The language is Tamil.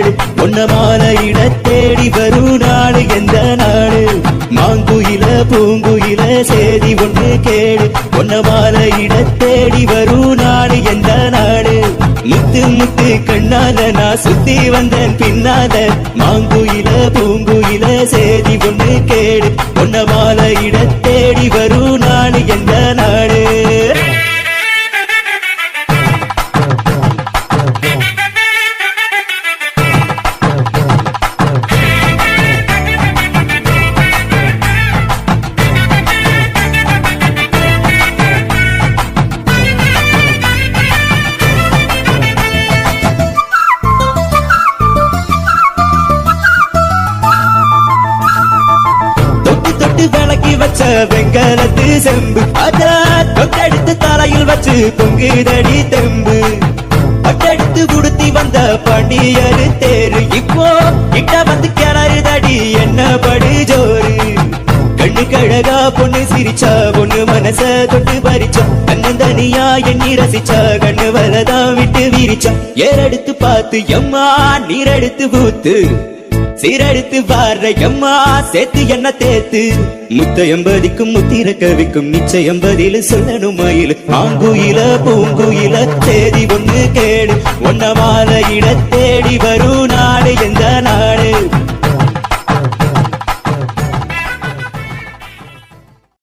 கேடு பொன்ன மாலையிட தேடி வரும் நாடு எந்த நாடு மாங்குயில பூங்குயில சேதி ஒன்று கேடு பொன்ன மாலையிட தேடி வரும் நாடு எந்த நாடு முத்து முத்து கண்ணால நான் சுத்தி வந்தேன் பின்னால மாங்குயில பூங்குயில சேதி ஒன்று கேடு பொன்ன மாலையிட தேடி வரும் நாடு எந்த நாடு விளக்கி வச்ச வெங்கலத்து செம்பு அத தொட்டெடுத்து தலையில் வச்சு பொங்குதடி தெம்பு பட்டெடுத்து குடுத்தி வந்த பண்டியரு தேரு இப்போ கிட்ட வந்து கிணறுதடி என்ன படு ஜோறு கண்ணு கழகா பொண்ணு சிரிச்சா பொண்ணு மனச தொட்டு பறிச்சா தன்னந்தனியா எண்ணி ரசிச்சா கண்ணு வலதான் விட்டு விரிச்சா ஏறெடுத்து பார்த்து எம்மா நீரெடுத்து பூத்து சீரடித்து வார எம்மா சேர்த்து என்ன தேத்து முத்த எம்பதிக்கும் முத்திர கவிக்கும் நிச்சயம் பதில் சொல்லணும் மயில் ஆங்குயில பூங்குயில தேதி ஒண்ணு கேடு ஒன்ன மாலையிட தேடி வரும்